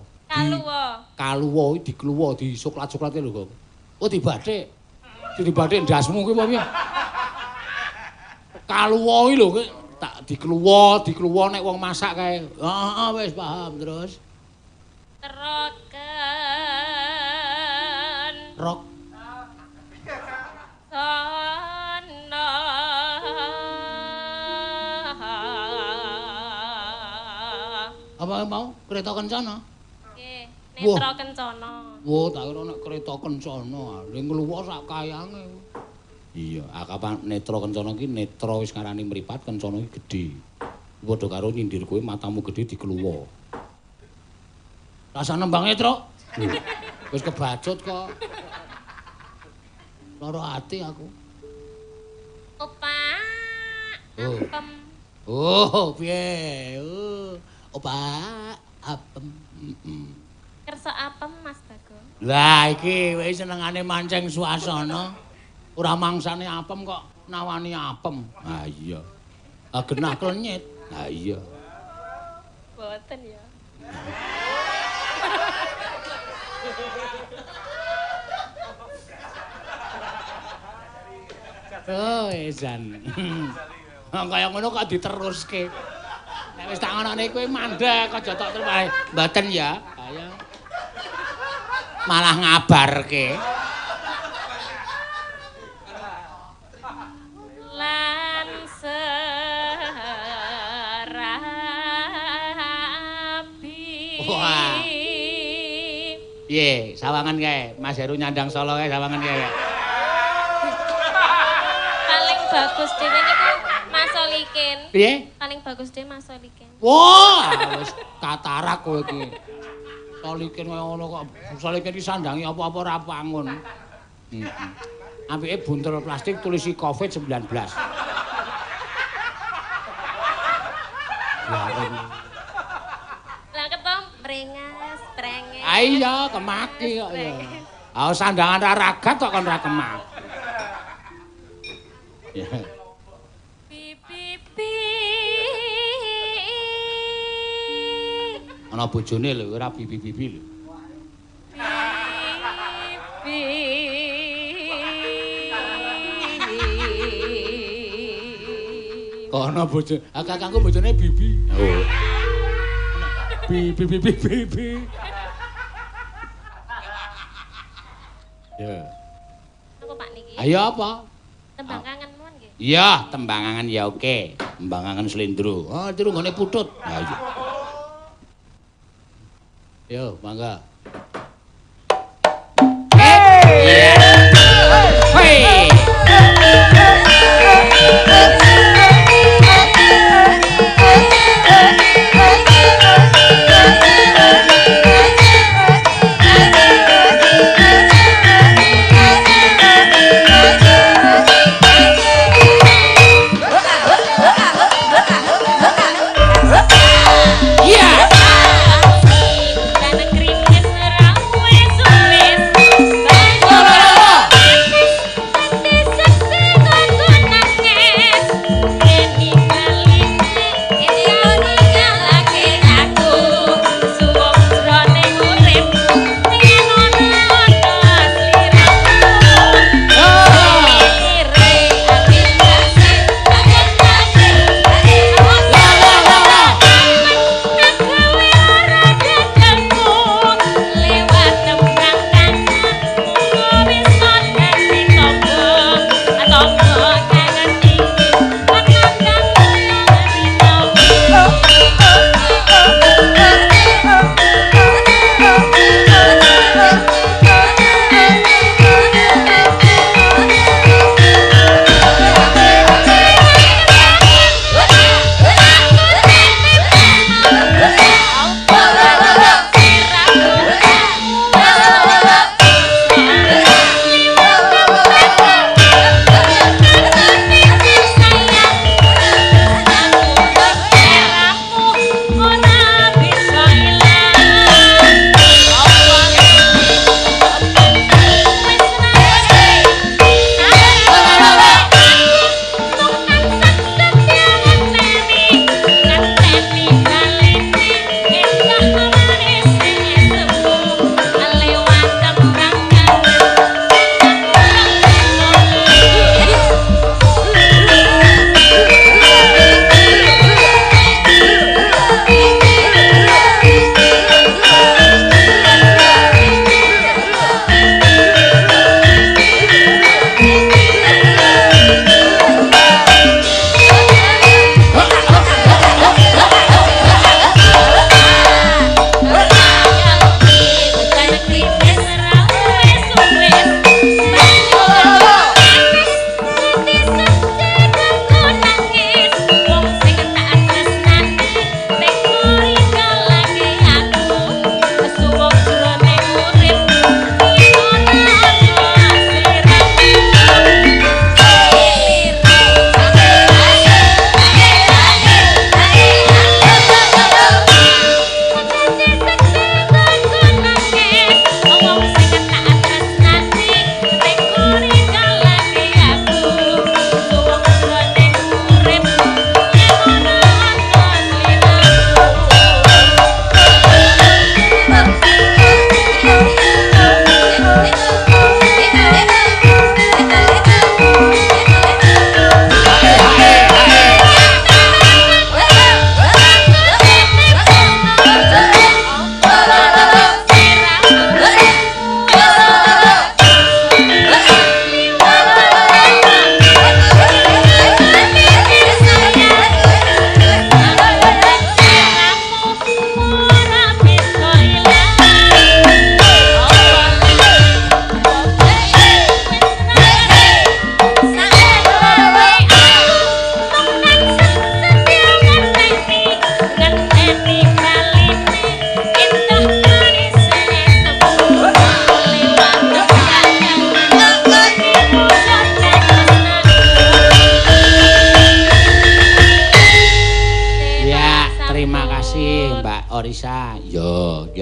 Kaluwa iki dikluwa di soklat-soklate lho kok. Oh dibathik. Dibathik ndasmu kuwi apa piye? Kaluwa iki lho tak dikluwa nek wong masak kae. Heeh wis paham terus. Rok. Sono. Apa mau? Kereta kencana? Nggih, netra kencana. Wo, tak kira nek kereta kencana, ning ngluwa sak kayange. Iya, kapan netra kencana iki netra wis ngarani mripat, kencana iki gedhe. Padha karo nyindir kowe matamu gedhe dikluwa. Rasa nembang netra? Wis kebacut kok. Lara ati aku. Opak. Apem. Oh, piye? Opak, apem. Kersa apem Mas Bagong. Lah iki wis senengane mancing suasana. Ora mangsane apem kok nawani apem. Ah iya. Ah genah klenyit. Nah iya. Boten ya. Oh, esan. Kaya ngono kok diteruske. Nek wis tak ngonone kowe mandek aja tok terus ae. Mboten ya. Ayo. Malah ngabarke. Lan serabi. Wah. Piye, sawangan kae. Mas Heru nyandang Solo kae sawangan kae. Paling bagus dhewe niku Mas Solikin. Piye? Paling bagus dhewe Mas Solikin. Wah, wis katarak kowe iki. Solikin kaya ngono kok. Solikin iki sandangi apa-apa ora pangun. Heeh. Ambeke buntel plastik tulisi COVID-19. Lah ketom brengas, brenges. Iya, kemaki kok ya. Ah sandangan ra ragat kok kon ra kemak. Ya. Pipipi. Ana bojone lho, ora bibi-bibi lho. Kok ana bojo, kakangku bojone bibi. Oh. Bibi. Ya. Apa Pak niki? Ayo apa? Tembang kangen nuwun nggih. Iya, tembangangan ya oke. Tembangangan slendro. Oh, itu nggone putut. Ya iya. Yo, mangga. Hey! Hey! Lan kringin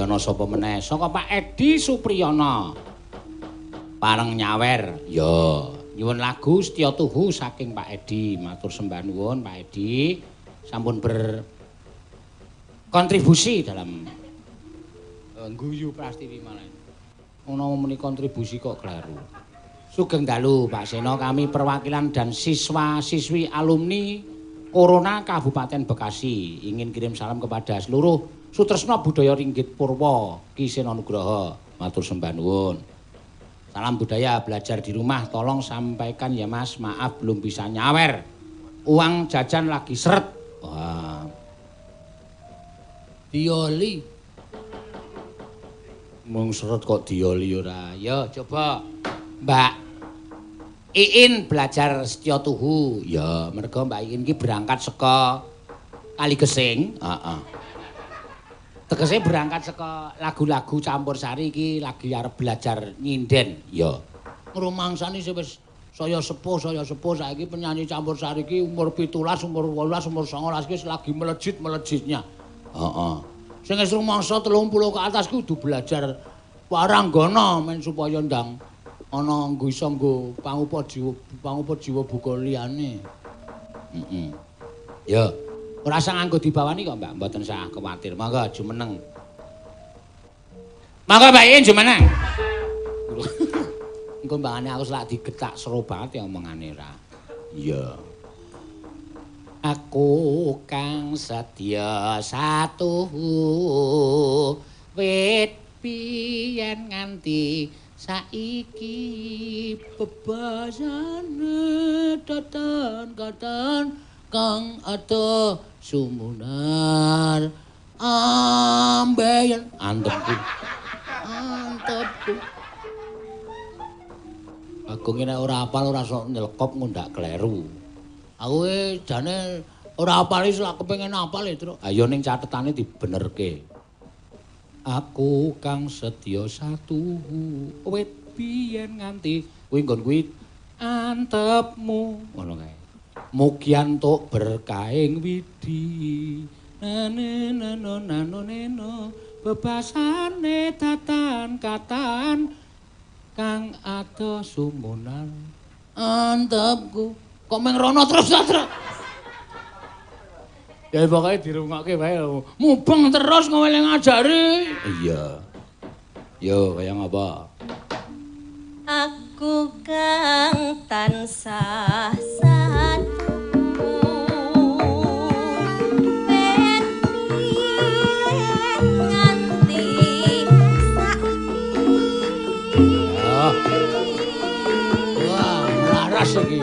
Supriyana sapa meneh? Saka Pak Edi Supriyana. Pareng nyawer. Ya, nyuwun lagu Setya Tuhu saking Pak Edi. Matur sembah nuwun Pak Edi sampun berkontribusi dalam guyu Prastiwi Malang. Ono muni kontribusi kok kleru. Sugeng dalu Pak Seno, kami perwakilan dan siswa-siswi alumni Corona Kabupaten Bekasi ingin kirim salam kepada seluruh Sutresna Budaya Ringgit Purwa Ki Seno Nugroho. Matur sembah nuwun. Salam budaya, belajar di rumah, tolong sampaikan ya Mas, maaf belum bisa nyawer. Uang jajan lagi seret. Wah. Dioli. Mung seret kok dioli ora. Ya coba Mbak Iin belajar Setya Tuhu. Ya, mergo Mbak Iin ki berangkat saka Kali Gesing. Heeh. Tegese berangkat saka lagu-lagu campursari iki lagi arep belajar nyinden. Ya. Ngrumangsani wis saya sepuh saiki penyanyi campursari iki umur 17, umur 18, umur 19 iki lagi melejit-melejitnya. Heeh. Sing wis rumangsa 30 ke atas kudu belajar waranggana men supaya ndang ana nggo iso nggo pangupa jiwa buka liyane. Heeh. Ya, ora usah nganggo dibawani kok, Mbak, mboten usah kuwatir. Monggo jumeneng. Monggo Mbak Yen jumeneng. Engko mbangane aku lak digetak sero banget ya omongane ra. Iya. Aku kang setya satuhu wit piyen nganti saiki bebasane datan kang ada sumunar ambeien antepku Agung nek ora apal ora sok nyelkop ngundak kleru. Aku jane ora apal wis lak kepengin apal ya, Truk. Ayo ning catetane dibenerke. Aku kang setya satuhu wit biyen nganti kuwi nggon kuwi antepmu ngono kae. Mugi antuk berkahing widi. Nano bebasane tatan katan kang ada sumunan antepku. Kok meng rono terus ta, Truk? Ya pokoke dirungokke wae. Mubeng terus ngewele ngajari. Iya. Yo, kaya ngapa? Aku kang tansah satu nganti saiki. Wah, laras iki.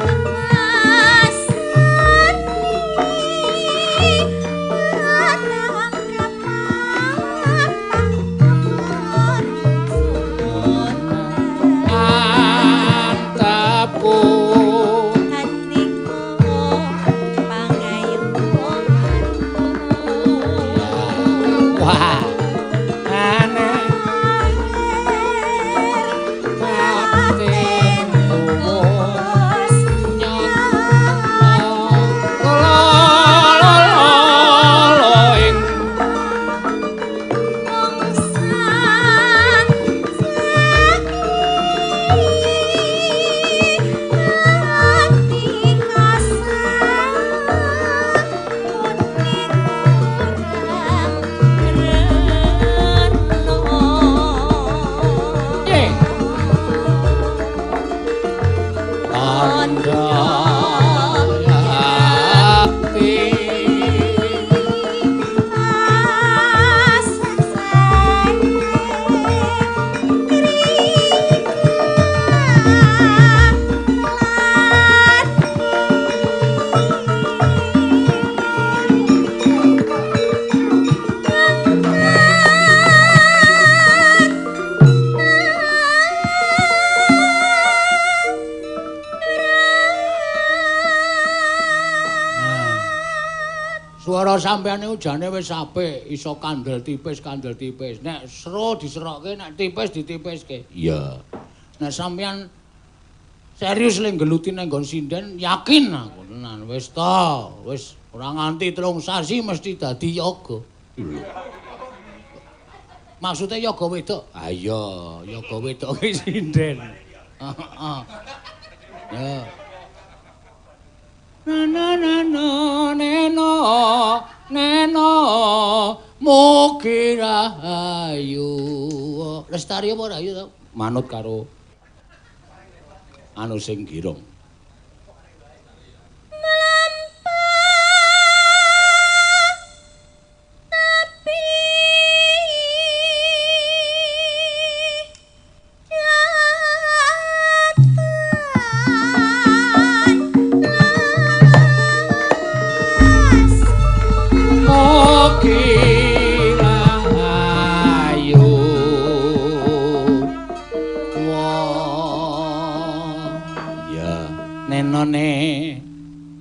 Sampeyan niku jane wis apik, iso kandel tipis. Nek sero diserokke, nek tipis ditipiske. Iya. Nek sampeyan serius le nggeluti nang nggon sinden, yakin aku tenan. Wis to, wis ora nganti 3 sasi mesti dadi yoga. Maksudnya yoga wedok. Ah iya, yoga wedok ki sinden. Heeh. Ya. Neno mugi rahayu. Lestari apa rahayu to? Manut karo anu sing girong.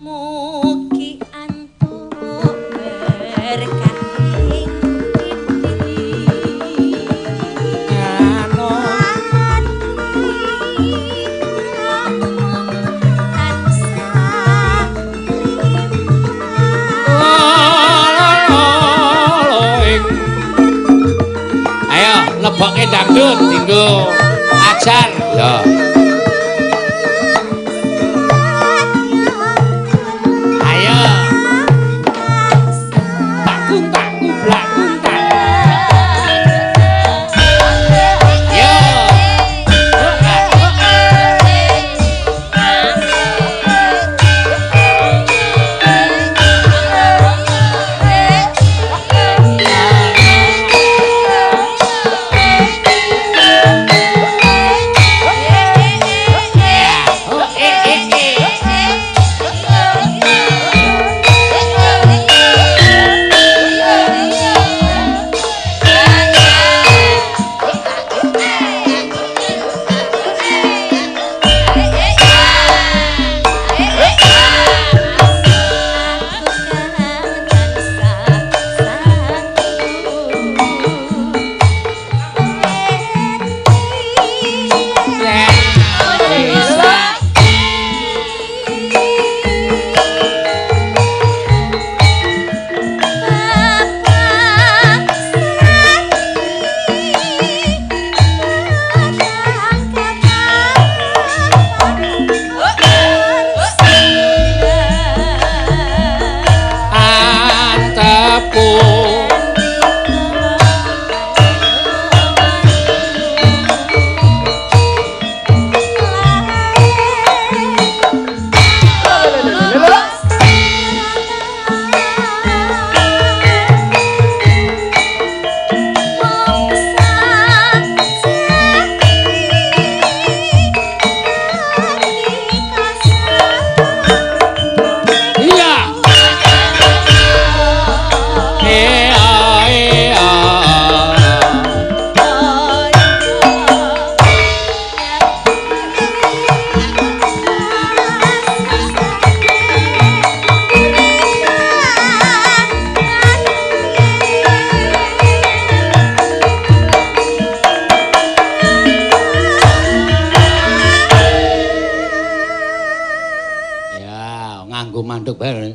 Mugi antuk berkah ayo lebokke dangdut dinggo ajar ya.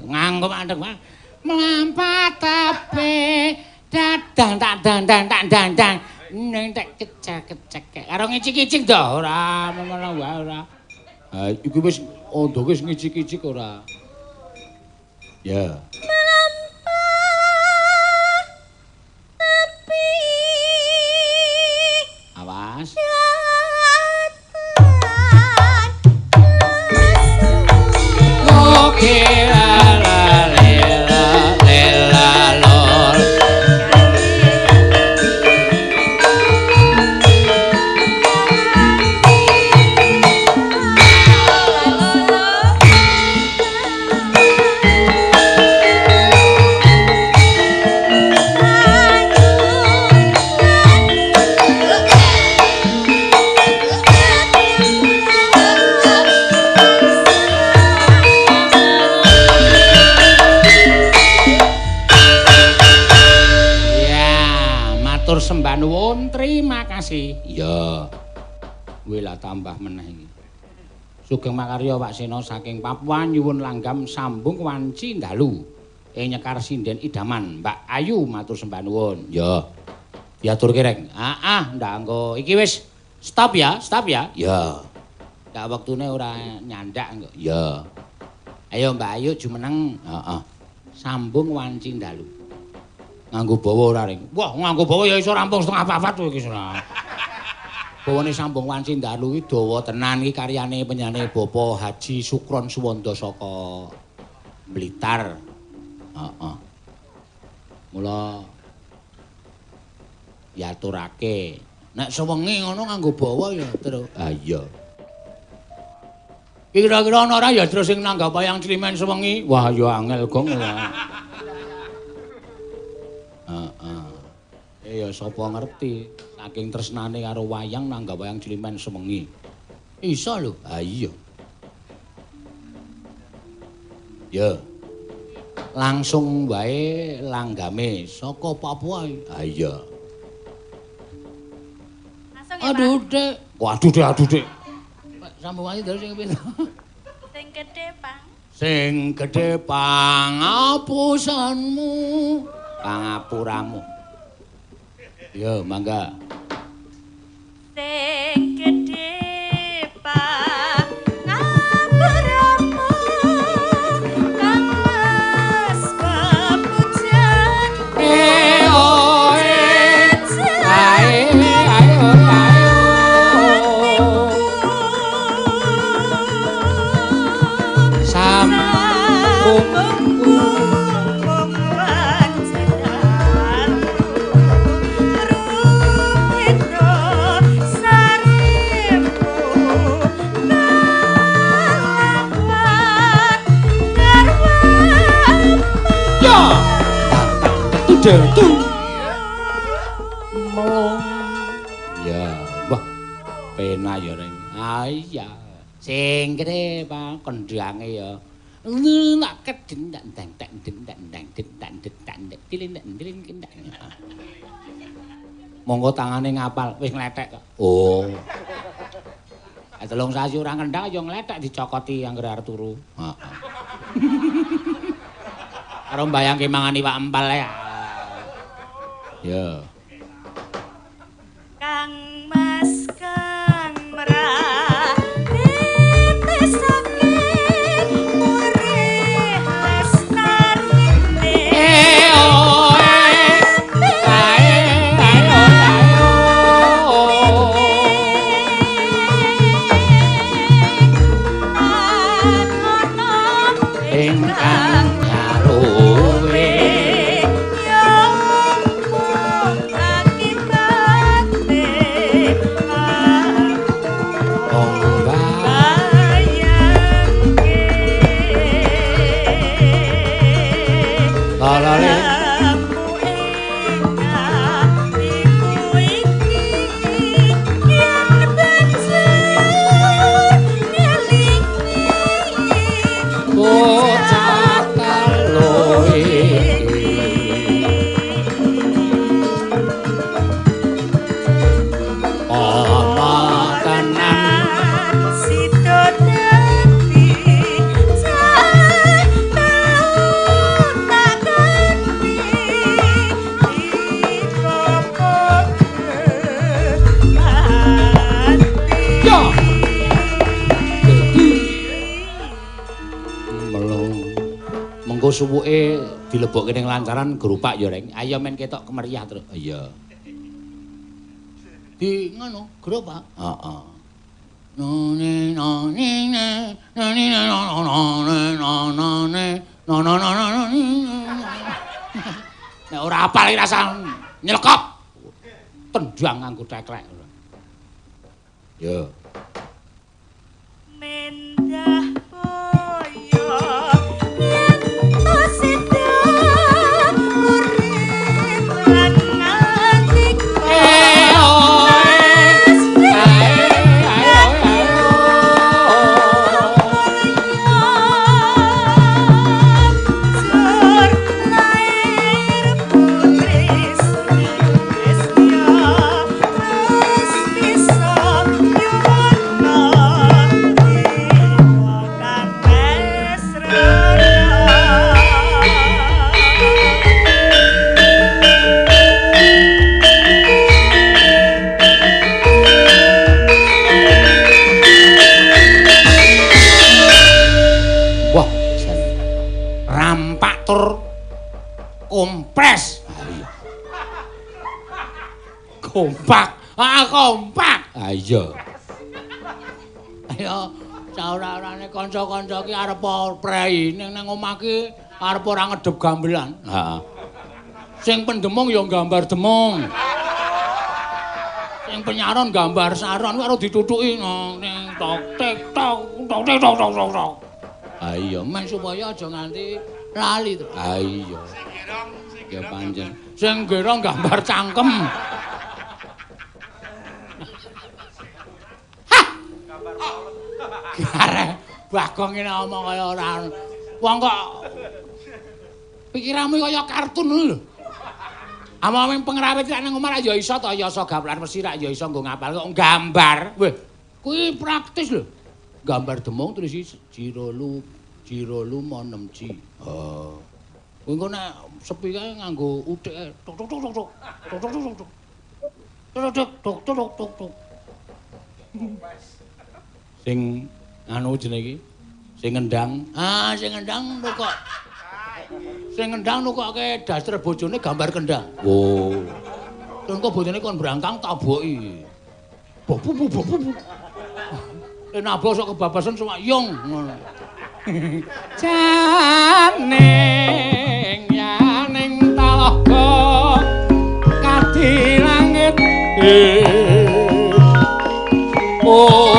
Nganggo mandeg wae. Mlampat tapi dadang tak dandang ning tak kecek-kecek. Karo ngicik-ngicik to ora ngono wae ora. Ha iku wis ondo wis ngicik-ngicik ora. Ya. Awas. Sembah nuwun, terima kasih. Ya. Kuwi lah tambah meneh iki. Sugeng makarya Pak Sena saking Papua nyuwun langgam sambung wanci dalu. Ing Nyekar Sinden Idaman, Mbak Ayu matur sembah nuwun. Ya. Diaturke rek. Ndak engko iki wis stop ya. Ya. Ndak wektune ora nyandak engko. Ya. Ayo Mbak Ayu jumeneng. Heeh. Sambung wanci dalu. Nganggo bawa ora ring. Wah, nganggo bawa ya iso rampung setengah papat kowe iki ora. Bawane sambung wanci dalu iki dawa tenan iki karyane penyanyi Bapak Haji Sukron Suwanda saka Blitar. Heeh. Mula diaturake. Nek sewengi ngono nganggo bawa ya terus. Iya. Kira-kira ana ora ya terus sing nanggap wayang Cilimen sewengi? Wah, ya angel gong ya. Ya sapa ngerti saking tresnane karo wayang nanggap wayang Cilimen sewengi. Iso lho. Iya. Ya. Langsung wae langgame saka Papua. Iya. Aduh, Dek. Waduh, Dek. Sambungannya dari sing pira? Sing gedhe, Pang. Sing gedhe pangapusanmu, pangapuramu. Ya, mangga. Sing gedhe pangapuramu, kang mas pepujan. Ya, wah, pena ya ring. Iya, sing gedhe Pak kendhange ya. Nak kedeng monggo tangane ngapal wis nglethek kok. Oh. Telung sasi ora kendhang ya nglethek dicokoti anggere arep turu. Heeh. Karo mbayangke mangan iwak empal ya. Ya. Kang Mas Kang Merah suwuke dilebokke ning lancaran gerupak ya reng. Ayo men ketok kemeriah terus. Iya. Di ngono, gerupak. Heeh. None none none none. Nek ora apal iki rasa nyelekop. Tendang nganggo teklek. Ya. Mendah boyo Kompak. Kompak. Ah iya. Ayo saora-orane kanca-kanca ki arep prei ning nang omah ki arep ora ngedep gamelan. Heeh. Sing pendemung ya gambar demung. Sing penyaron gambar saron karo ditutuki ning tok tek tok tok tek tok tok tok. Ah iya, men supaya aja nganti lali to. Ah iya. Ya panjen. Sing gerong gambar cangkem. Garek Bagong ngene omong kaya ora. Wong kok pikiranmu kaya kartun lho. Amane pengrawit nang omah ya iso to ya iso gamelan mesti ra ya iso nggo ngapal kok gambar. Weh, kuwi praktis lho. Gambar demung terus jiro lu mo 6G. Oh. Kuwi engko nek sepi kae nganggo uthik tok tok tok tok tok. Tok tok tok tok. Tok tok tok tok tok tok. Sing anu jenenge iki sing ngendang sing ngendang nukok sing ngendang nukokke daster bojone gambar kendang engko bojone kon brangkang taboki bobu nabo sok kebabasan sama yung ngono janing yaning talaga kadi langit oh